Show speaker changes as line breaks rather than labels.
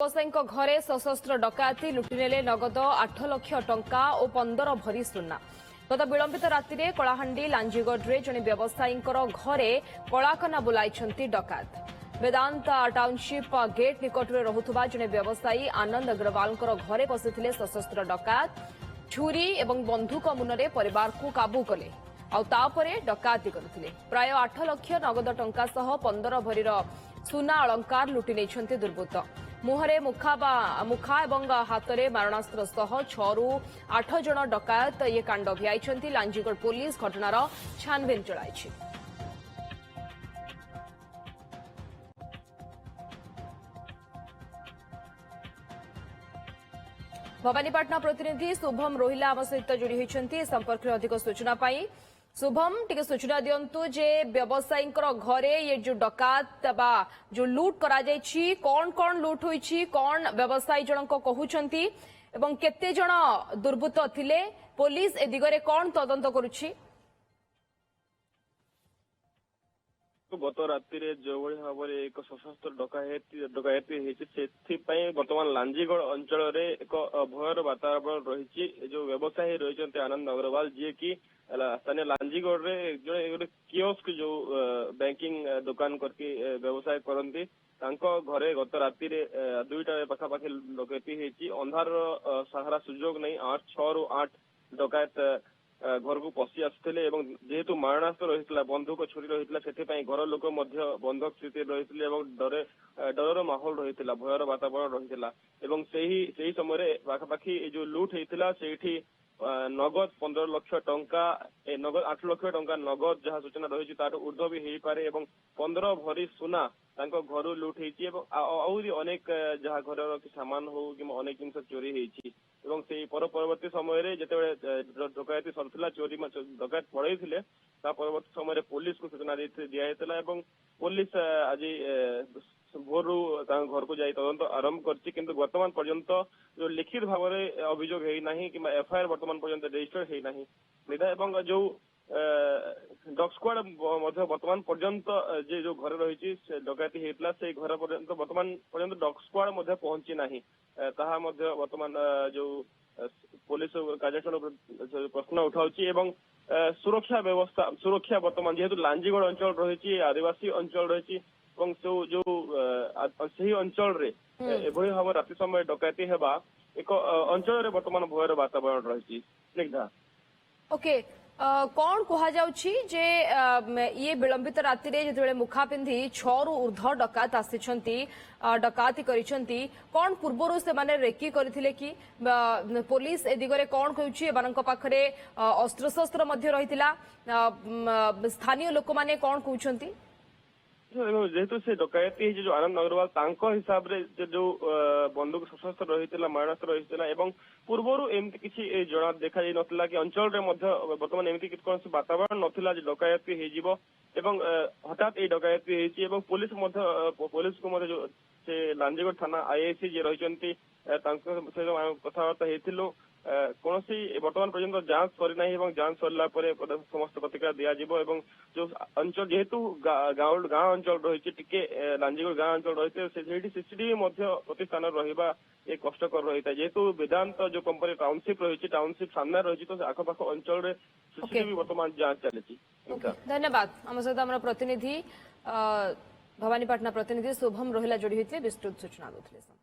ବ୍ୟବସାୟୀଙ୍କ ଘରେ ସଶସ୍ତ୍ର ଡକାୟତି ଲୁଟିନେଲେ ନଗଦ 8 ଲକ୍ଷ ଟଙ୍କା ଓ 15 ଭରି ସୁନା। ଗତ ବିଳମ୍ବିତ ରାତିରେ କଳାହାଣ୍ଡି ଲାଞ୍ଜିଗଡ଼ରେ ଜଣେ ବ୍ୟବସାୟୀଙ୍କର ଘରେ କଳାକନା ବୁଲାଇଛନ୍ତି ଡକାୟତ। ବେଦାନ୍ତ ଟାଉନସିପ୍ ଗେଟ୍ ନିକଟରେ ରହୁଥିବା ଜଣେ ବ୍ୟବସାୟୀ ଆନନ୍ଦ ଅଗ୍ରୱାଲଙ୍କର ଘରେ ପଶିଥିଲେ ସଶସ୍ତ୍ର ଡକାୟତ। ଛୁରୀ ଏବଂ ବନ୍ଧୁକ ମୁନରେ ପରିବାରକୁ କାବୁ କଲେ ଆଉ ତାପରେ ଡକାୟତି କରିଥିଲେ। ପ୍ରାୟ 8 ଲକ୍ଷ ନଗଦ ଟଙ୍କା ସହ 15 ଭରିର ସୁନା ଅଳଙ୍କାର ଲୁଟି ନେଇଛନ୍ତି ଦୁର୍ବୃତ୍ତ। ମୁହଁରେ ମୁଖା ଏବଂ ହାତରେ ମାରଣାସ୍ତ୍ର ସହ 6ରୁ 8 ଜଣ ଡକାୟତ ଏ କାଣ୍ଡ ଭିଆଇଛନ୍ତି। ଲାଞ୍ଜିଗଡ଼ ପୁଲିସ ଘଟଣାର ଛାନଭିନ୍ ଚଳାଇଛି। भवानीपाटना प्रतिनिधि शुभम रोहिला आम सहित जोड़ी होती संपर्क में अधिक सूचना पाई। शुभम टिके सूचना दिंतु जे व्यवसायी घरे ये जो डकात बा जो लूट करा जायछि कौन कौन लूट होईछि कौन व्यवसायी जनक कहउछंती एवं केते जण दुर्बृत्त थिले पुलिस ए दिगरे कौन तदंत करुछि।
गत राति जो भाव में एक सशस्त्र डकायती बर्तमान लांजीगढ़ अंचल एक भयर वातावरण रही। जो व्यवसायी रही आनंद अग्रवाल जी की स्थानीय लांजीगढ़ रे कियोस्क जो बैंकिंग दुकान करके व्यवसाय करती घरे गत राति 2टा पाखापाखि डकैती होती। अंधार सहारा सुजोग नहीं 6ରୁ 8 डकायत घर को पशि आसुले जेहेतु मारणास्त्र रही बंधुक छुरी रही से घर लोक बंधक स्थित रही डर माहौल रही भयर वातावरण रही। समय पाखापाखि जो लुट होता से नगद 15 लक्ष टंका नगद 8 लक्ष टंका नगद जहाँ सूचना रही ऊर्ध्व भी हो पारे 15 भरी सुना घर लुट होती अनेक जहाँ घर सामान हो कि अनेक जिन चोरी होती। परवर्ती समय जिते डकायती सरला चोरी डकायत पड़े परवर्ती समय पुलिस को सूचना दिया पुलिस आज भोर घर को जाई तदंत आरंभ करछि। किंतु वर्तमान पर्यंत जो लिखित भाव में अभियोग है कि एफआईआर वर्तमान पर्यंत रजिस्टर है जो डॉग स्क्वाड वर्तमान पर्यंत जो घर रही डकायती होता से घर पर्यंत वर्तमान पर्यंत डॉग स्क्वाड पहुंची नहीं वर्तमान जो पुलिस कार्यानुष्ठान प्रश्न उठाउछि सुरक्षा व्यवस्था सुरक्षा वर्तमान जेहेतु लांजीगढ़ अंचल रही आदिवासी अंचल रही जो अंचल रे एभली भाव राति समय डकायती हेबा एक अंचल रे वर्तमान भयर वातावरण रही।
ओके कौन कहा जाउछि जे ये विलंबित राति रे जेतेबेले मुखा पिंधी 6ରୁ ऊर्ध्व डकायत आसिछंती डकायती करिसंती कौन पूर्वरु से माने रेकी करथिले कि पुलिस ए दिगरे कौन कहउछि एबानक पाखरे अस्त्र शस्त्र मध्य रहितिला स्थानीय लोक माने कौन कहउछंती
जेहेतु से डकायती जो आनंद अग्रवाल हिसाब से जो बंदूक सशस्त्र रही मारणास्त्र रही पूर्वर एमती किसी जना देखा ना कि अंचल बर्तमान एमती कौन वातावरण नाला डकायती हो हठात ये डकायती हो पुलिस को जो से लांजीगढ़ थाना आईआईसी जी रही कथबार्ता होती कौन वर्तमान पर्यंत जांच करना जांच सरला समस्त प्रतिक्रिया दिज्व जो अंचल जेहेतु गाँव अंचल रही टिके लांजीगढ़ गाँव अंचल रही सीसीटीवी प्रति स्थान रहा कष्टकर रही है। जेहेतु वेदांत जो कंपनी टाउनशिप रही टाउनशिप सामने रही तो आखपाख अंचल में सीसीटीवी वर्तमान जांच चली।
धन्यवाद आम सहित प्रतिनिधि भवानीपाटना प्रतिनिधि शुभम रोहिला जोड़ी होते विस्तृत सूचना देते।